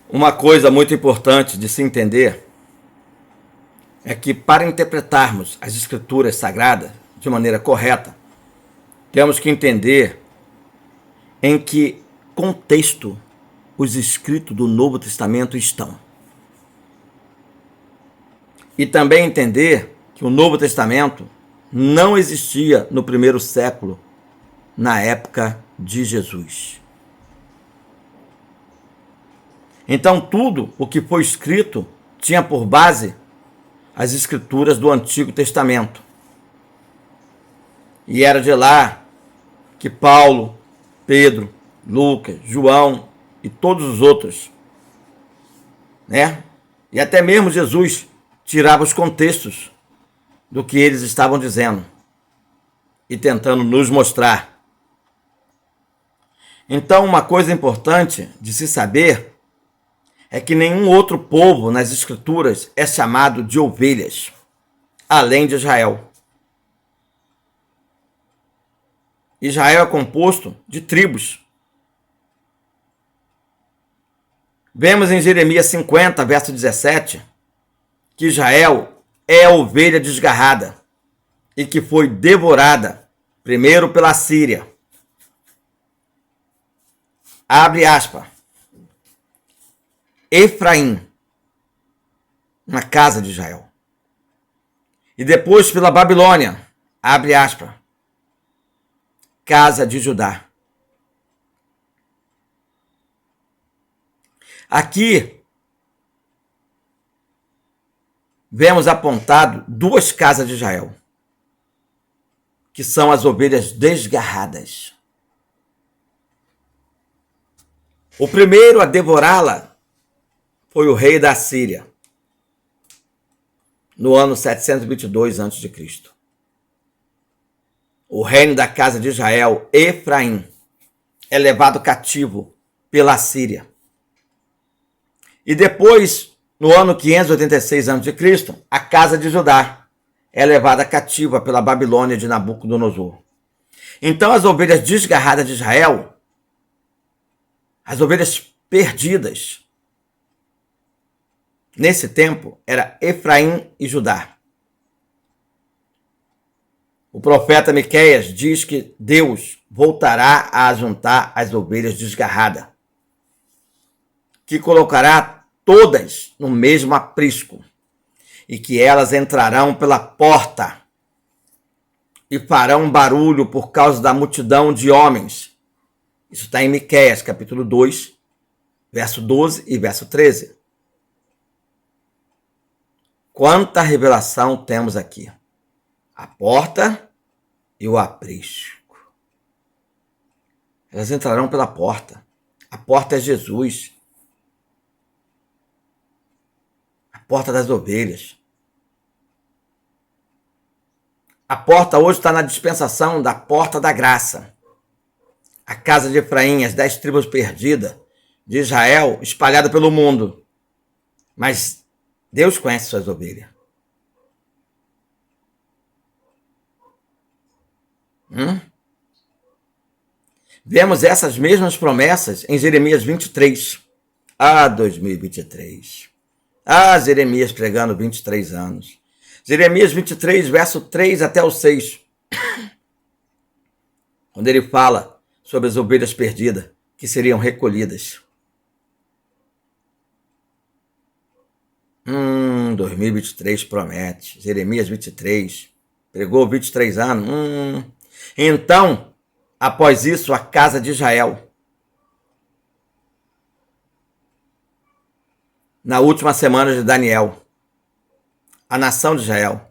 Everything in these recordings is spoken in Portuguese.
Uma coisa muito importante de se entender é que, para interpretarmos as Escrituras Sagradas de maneira correta, temos que entender em que contexto os escritos do Novo Testamento estão. E também entender que o Novo Testamento não existia no primeiro século, na época de Jesus. Então, tudo o que foi escrito tinha por base as Escrituras do Antigo Testamento. E era de lá que Paulo, Pedro, Lucas, João e todos os outros, e até mesmo Jesus, tirava os contextos do que eles estavam dizendo e tentando nos mostrar. Então, uma coisa importante de se saber é que nenhum outro povo nas Escrituras é chamado de ovelhas, além de Israel. Israel é composto de tribos. Vemos em Jeremias 50, verso 17, que Israel é a ovelha desgarrada e que foi devorada primeiro pela Síria. Abre aspas. Efraim, na casa de Israel. E depois pela Babilônia, abre aspas, casa de Judá. Aqui vemos apontado duas casas de Israel, que são as ovelhas desgarradas. O primeiro a devorá-la foi o rei da Síria, no ano 722 a.C. O reino da casa de Israel, Efraim, é levado cativo pela Síria. E depois, no ano 586 a.C., a casa de Judá é levada cativa pela Babilônia de Nabucodonosor. Então, as ovelhas desgarradas de Israel, as ovelhas perdidas, nesse tempo, era Efraim e Judá. O profeta Miqueias diz que Deus voltará a ajuntar as ovelhas desgarradas, que colocará todas no mesmo aprisco, e que elas entrarão pela porta e farão barulho por causa da multidão de homens. Isso está em Miqueias, capítulo 2, verso 12 e verso 13. Quanta revelação temos aqui. A porta e o aprisco. Elas entrarão pela porta. A porta é Jesus. A porta das ovelhas. A porta hoje está na dispensação da porta da graça. A casa de Efraim, as 10 tribos perdidas de Israel, espalhada pelo mundo. Mas Deus conhece suas ovelhas. Vemos essas mesmas promessas em Jeremias 23. 2023. Jeremias pregando 23 anos. Jeremias 23, verso 3 até o 6. Quando ele fala sobre as ovelhas perdidas que seriam recolhidas. 2023 promete. Jeremias 23. Pregou 23 anos. Então, após isso, a casa de Israel, na última semana de Daniel, a nação de Israel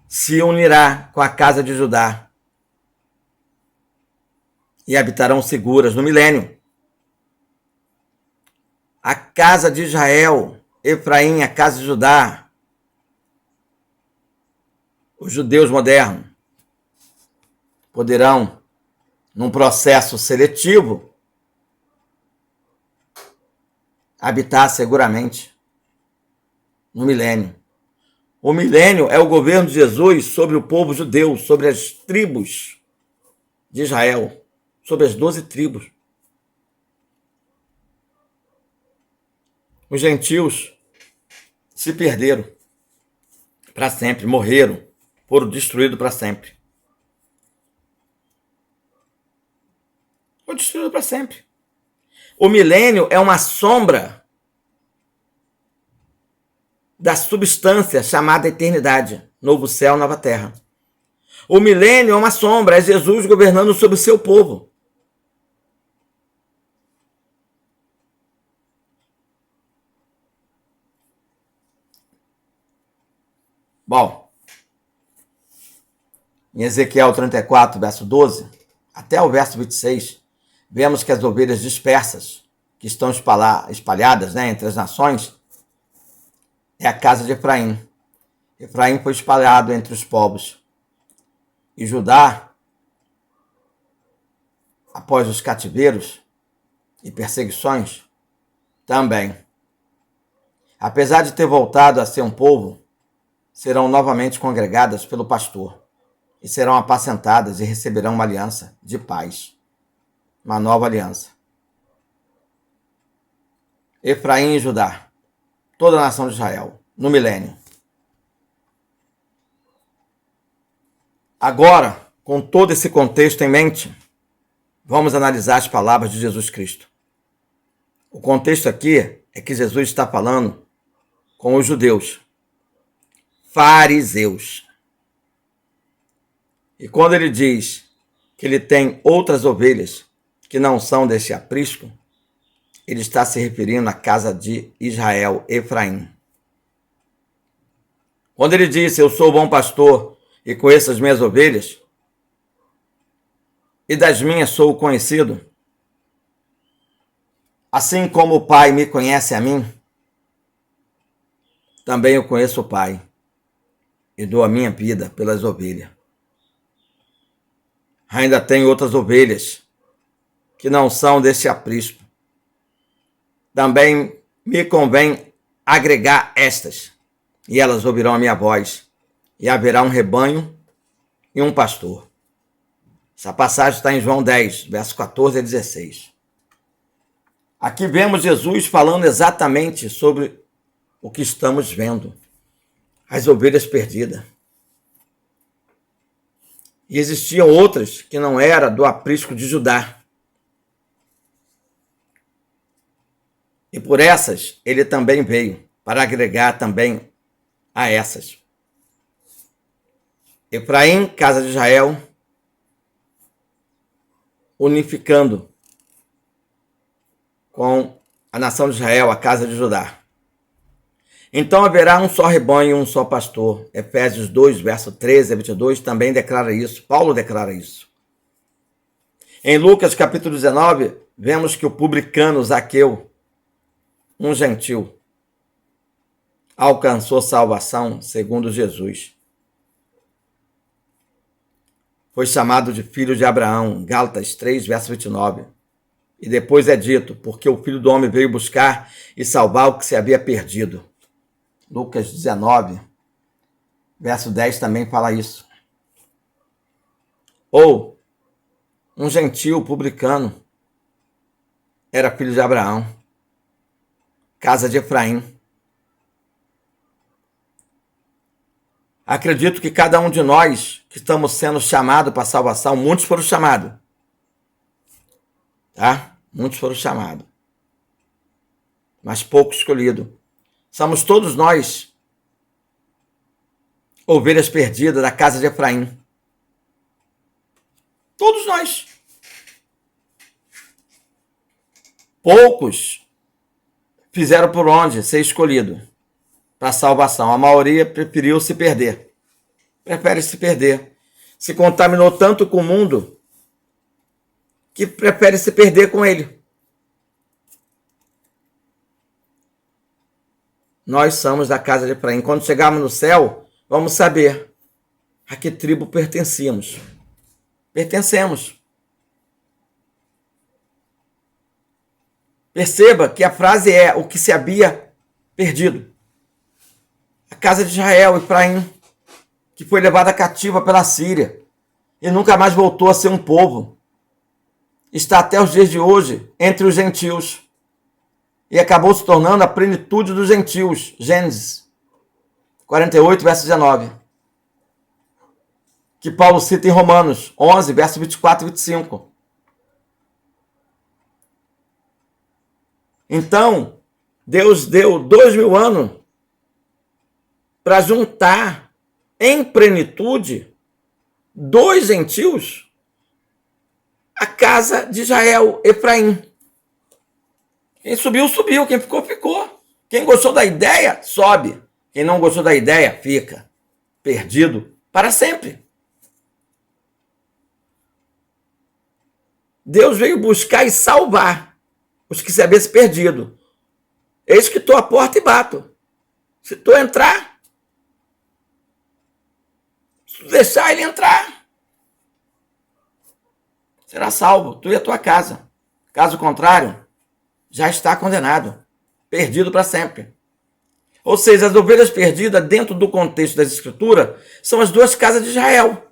se unirá com a casa de Judá e habitarão seguras no milênio. A casa de Israel, Efraim, a casa de Judá, os judeus modernos, poderão, num processo seletivo, habitar seguramente no milênio. O milênio é o governo de Jesus sobre o povo judeu, sobre as tribos de Israel, sobre as 12 tribos. Os gentios se perderam para sempre, morreram, foram destruídos para sempre. Foram destruídos para sempre. O milênio é uma sombra da substância chamada eternidade, novo céu, nova terra. O milênio é uma sombra, é Jesus governando sobre o seu povo. Bom, em Ezequiel 34, verso 12, até o verso 26, vemos que as ovelhas dispersas, que estão espalhadas, entre as nações, é a casa de Efraim. Efraim foi espalhado entre os povos. E Judá, após os cativeiros e perseguições, também. Apesar de ter voltado a ser um povo, serão novamente congregadas pelo pastor e serão apacentadas e receberão uma aliança de paz, uma nova aliança. Efraim e Judá, toda a nação de Israel, no milênio. Agora, com todo esse contexto em mente, vamos analisar as palavras de Jesus Cristo. O contexto aqui é que Jesus está falando com os judeus, fariseus. E quando ele diz que ele tem outras ovelhas que não são deste aprisco, ele está se referindo à casa de Israel, Efraim. Quando ele diz, eu sou o bom pastor e conheço as minhas ovelhas, e das minhas sou conhecido, assim como o Pai me conhece a mim, também eu conheço o Pai e dou a minha vida pelas ovelhas. Ainda tenho outras ovelhas que não são deste aprisco. Também me convém agregar estas, e elas ouvirão a minha voz, e haverá um rebanho e um pastor. Essa passagem está em João 10, versos 14 a 16. Aqui vemos Jesus falando exatamente sobre o que estamos vendo, as ovelhas perdidas. E existiam outras que não eram do aprisco de Judá. E por essas ele também veio, para agregar também a essas. Efraim, casa de Israel, unificando com a nação de Israel, a casa de Judá. Então haverá um só rebanho e um só pastor. Efésios 2, verso 13 a 22 também declara isso. Paulo declara isso. Em Lucas capítulo 19, vemos que o publicano Zaqueu, um gentil, alcançou salvação segundo Jesus. Foi chamado de filho de Abraão, Gálatas 3, verso 29. E depois é dito, porque o Filho do Homem veio buscar e salvar o que se havia perdido. Lucas 19, verso 10 também fala isso. Ou, um gentil publicano era filho de Abraão, casa de Efraim. Acredito que cada um de nós que estamos sendo chamados para a salvação, muitos foram chamados. Tá? Muitos foram chamados. Mas poucos escolhidos. Somos todos nós ovelhas perdidas da casa de Efraim. Todos nós. Poucos fizeram por onde ser escolhido para a salvação. A maioria preferiu se perder. Prefere se perder. Se contaminou tanto com o mundo que prefere se perder com ele. Nós somos da casa de Efraim. Quando chegarmos no céu, vamos saber a que tribo pertencíamos. Pertencemos. Perceba que a frase é o que se havia perdido. A casa de Israel, Efraim, que foi levada cativa pela Síria e nunca mais voltou a ser um povo. Está até os dias de hoje entre os gentios. e acabou se tornando a plenitude dos gentios. Gênesis 48, verso 19. Que Paulo cita em Romanos 11, verso 24 e 25. Então, Deus deu 2000 anos para juntar em plenitude dos gentios a casa de Israel, Efraim. Quem subiu, subiu. Quem ficou, ficou. Quem gostou da ideia, sobe. Quem não gostou da ideia, fica perdido para sempre. Deus veio buscar e salvar os que se havessem perdido. Eis que estou à porta e bato. Se tu entrar, se tu deixar ele entrar, será salvo, tu e a tua casa. Caso contrário, já está condenado, perdido para sempre. Ou seja, as ovelhas perdidas dentro do contexto das Escrituras são as duas casas de Israel.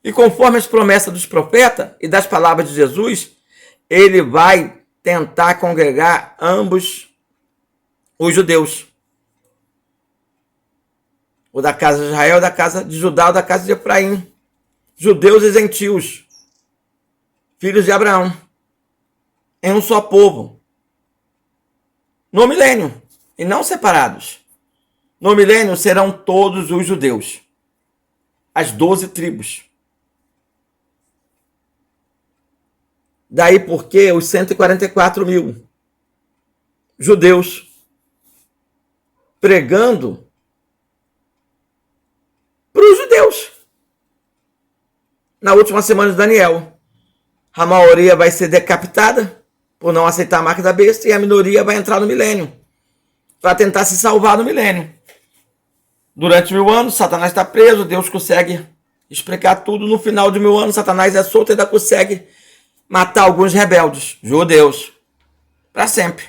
E conforme as promessas dos profetas e das palavras de Jesus, ele vai tentar congregar ambos os judeus. O da casa de Israel, da casa de Judá, ou da casa de Efraim. Judeus e gentios, filhos de Abraão, em um só povo. No milênio, e não separados. No milênio serão todos os judeus, as 12 tribos. Daí porque os 144 mil judeus pregando para os judeus. Na última semana de Daniel, a maioria vai ser decapitada por não aceitar a marca da besta e a minoria vai entrar no milênio para tentar se salvar no milênio. Durante 1000 anos, Satanás está preso, Deus consegue explicar tudo. No final de 1000 anos, Satanás é solto e ainda consegue matar alguns rebeldes, judeus, para sempre.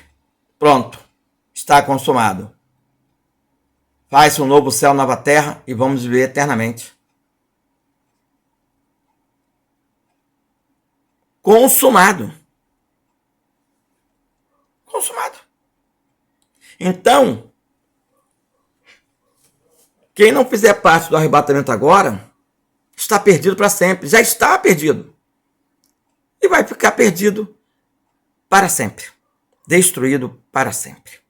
Pronto, está consumado. Faz-se um novo céu, nova terra e vamos viver eternamente. Consumado. Consumado. Então, quem não fizer parte do arrebatamento agora, está perdido para sempre. Já está perdido. E vai ficar perdido para sempre. Destruído para sempre.